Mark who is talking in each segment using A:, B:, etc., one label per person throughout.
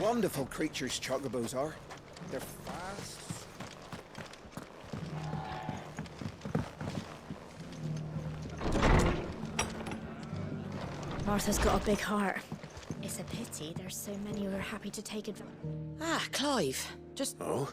A: Wonderful creatures chocobos are. They're fast.
B: Martha's got a big heart. It's a pity there's so many who are happy to take advantage.
C: Ah, Clive. Just...
A: Oh?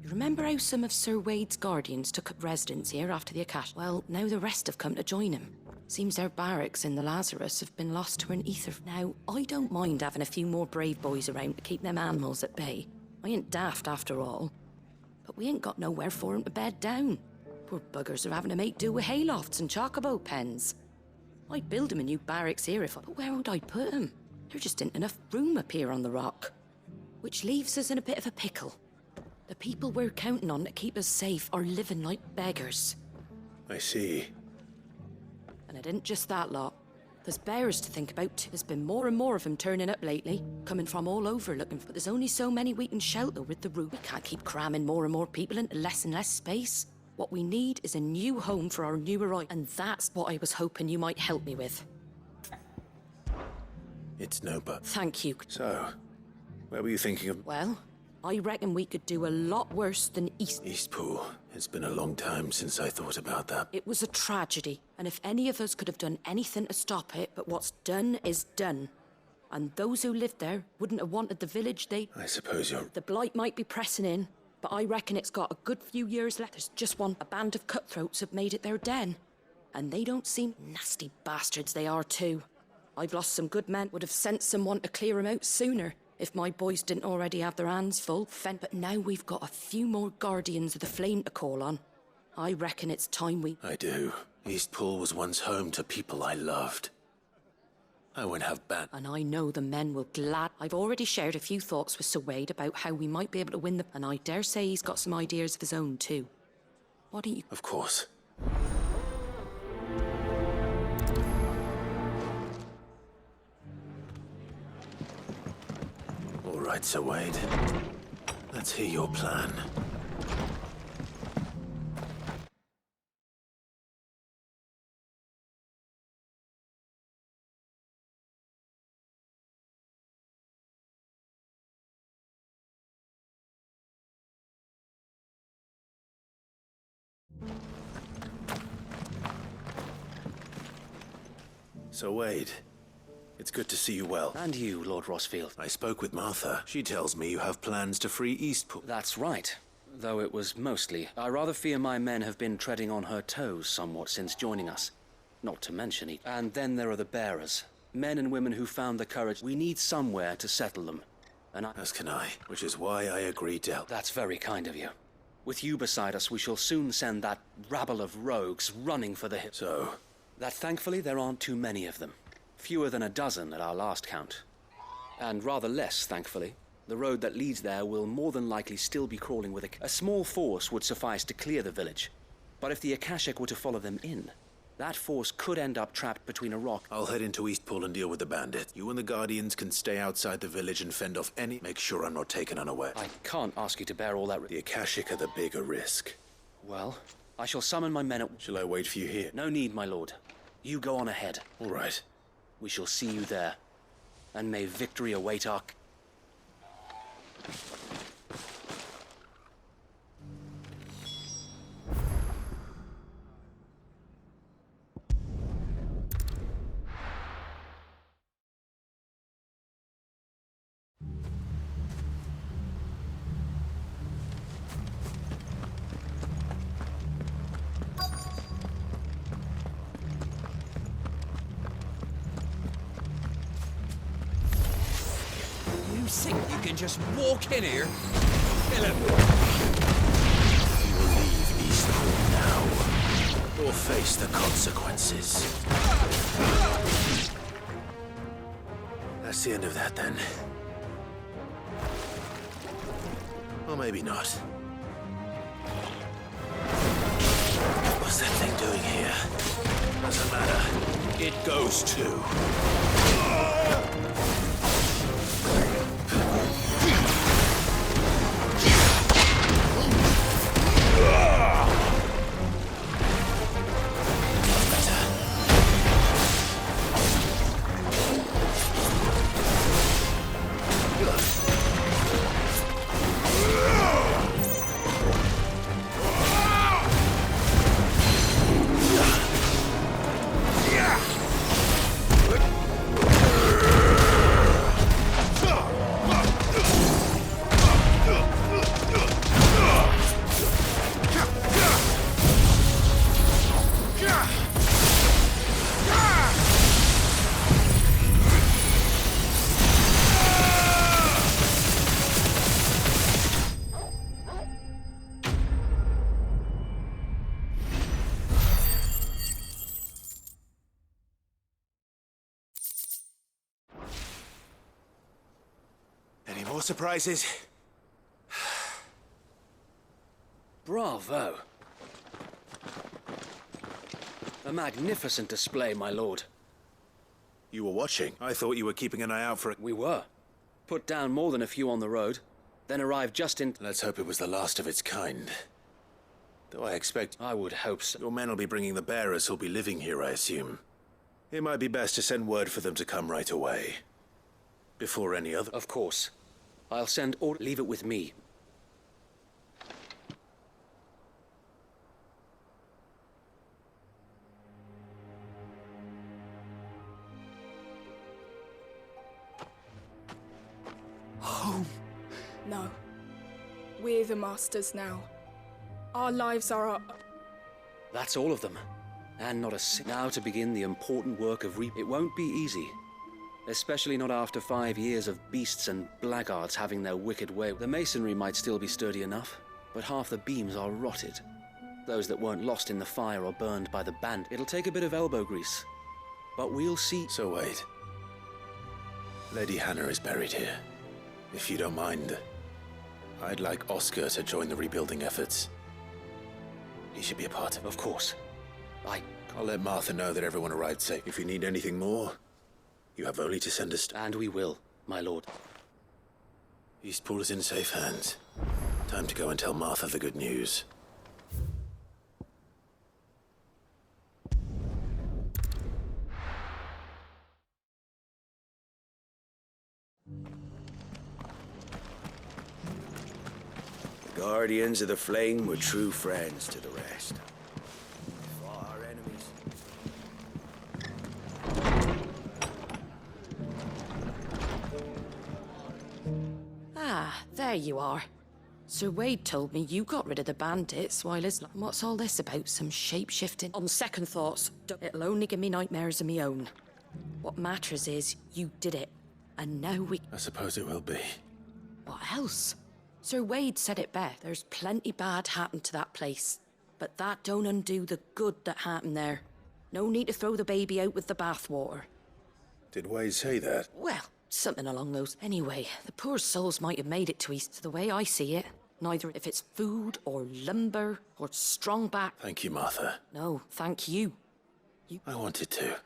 C: You remember how some of Sir Wade's guardians took up residence here after the Akash? Well, now the rest have come to join him. Seems their barracks in the Lazarus have been lost to an ether. Now, I don't mind having a few more brave boys around to keep them animals at bay. I ain't daft after all. But we ain't got nowhere for 'em to bed down. Poor buggers are having to make do with haylofts and chocobo pens. I'd build 'em a new barracks here if I... But where would I put 'em? There just ain't enough room up here on the rock. Which leaves us in a bit of a pickle. The people we're counting on to keep us safe are living like beggars.
A: I see.
C: And it ain't just that lot. There's bears to think about too. There's been more and more of them turning up lately, coming from all over looking for... But there's only so many we can shelter with the roof. We can't keep cramming more and more people into less and less space. What we need is a new home for our new arrivals, and that's what I was hoping you might help me with.
A: It's no but.
C: Thank you.
A: So, where were you thinking of?
C: Well, I reckon we could do a lot worse than
A: Eastpool. It's been a long time since I thought about that.
C: It was a tragedy, and if any of us could have done anything to stop it, but what's done is done. And those who lived there wouldn't have wanted the village they...
A: I suppose you're...
C: The blight might be pressing in, but I reckon it's got a good few years left. There's just one. A band of cutthroats have made it their den. And they don't seem... Nasty bastards they are too. I've lost some good men. Would have sent someone to clear 'em out sooner, if my boys didn't already have their hands full. But now we've got a few more guardians of the flame to call on. I reckon it's time we...
A: I do. Eastpool was once home to people I loved. I won't have bad...
C: And I know the men will glad... I've already shared a few thoughts with Sir Wade about how we might be able to win the... And I dare say he's got some ideas of his own too. What do you...
A: Of course. All right, Sir Wade. Let's hear your plan. So Wade, it's good to see you well.
D: And you, Lord Rossfield.
A: I spoke with Martha. She tells me you have plans to free Eastpool.
D: That's right. Though it was mostly. I rather fear my men have been treading on her toes somewhat since joining us. Not to mention it. And then there are the bearers. Men and women who found the courage. We need somewhere to settle them. And
A: As can I, which is why I agreed to help.
D: That's very kind of you. With you beside us, we shall soon send that rabble of rogues running for the hill.
A: So...
D: That thankfully there aren't too many of them. Fewer than a dozen at our last count. And rather less, thankfully. The road that leads there will more than likely still be crawling with a small force would suffice to clear the village. But if the Akashic were to follow them in, that force could end up trapped between a rock...
A: I'll head into Eastpool and deal with the bandit. You and the Guardians can stay outside the village and fend off any... Make sure I'm not taken unaware.
D: I can't ask you to bear all that...
A: The Akashic are the bigger risk.
D: Well, I shall summon my men at...
A: Shall I wait for you here?
D: No need, my lord. You go on ahead.
A: All right.
D: We shall see you there. And may victory await our...
E: You think you can just walk in here? Philip!
A: You will leave Eastpool now, or face the consequences. That's the end of that, then. Or maybe not. What's that thing doing here? Doesn't matter. It goes too. More surprises?
D: Bravo. A magnificent display, my lord.
A: You were watching. I thought you were keeping an eye out for it.
D: We were. Put down more than a few on the road, then arrived just in...
A: Let's hope it was the last of its kind. Though I expect...
D: I would hope so.
A: Your men will be bringing the bearers who'll be living here, I assume. It might be best to send word for them to come right away. Before any other...
D: Of course. I'll send order... Leave it with me.
F: Home. No. We're the masters now. Our lives are up.
D: That's all of them. And not a now to begin the important work of It won't be easy. Especially not after 5 years of beasts and blackguards having their wicked way. The masonry might still be sturdy enough, but half the beams are rotted. Those that weren't lost in the fire or burned by the band. It'll take a bit of elbow grease. But we'll see.
A: So wait. Lady Hannah is buried here. If you don't mind, I'd like Oscar to join the rebuilding efforts. He should be a part of it.
D: Of course.
A: I'll let Martha know that everyone arrived safe. If you need anything more, you have only to send us...
D: And we will, my lord.
A: Eastpool is in safe hands. Time to go and tell Martha the good news. The Guardians of the Flame were true friends to the rest. Fought our enemies.
C: Ah, there you are. Sir Wade told me you got rid of the bandits while his... What's all this about? Some shape-shifting? On second thoughts, it'll only give me nightmares of me own. What matters is, you did it. And now we...
A: I suppose it will be.
C: What else? Sir Wade said it best. There's plenty bad happened to that place. But that don't undo the good that happened there. No need to throw the baby out with the bathwater.
A: Did Wade say that?
C: Well, something along those. Anyway, the poor souls might have made it to East. The way I see it, neither if it's food or lumber or strong back.
A: Thank you, Martha.
C: No, thank you.
A: I wanted to.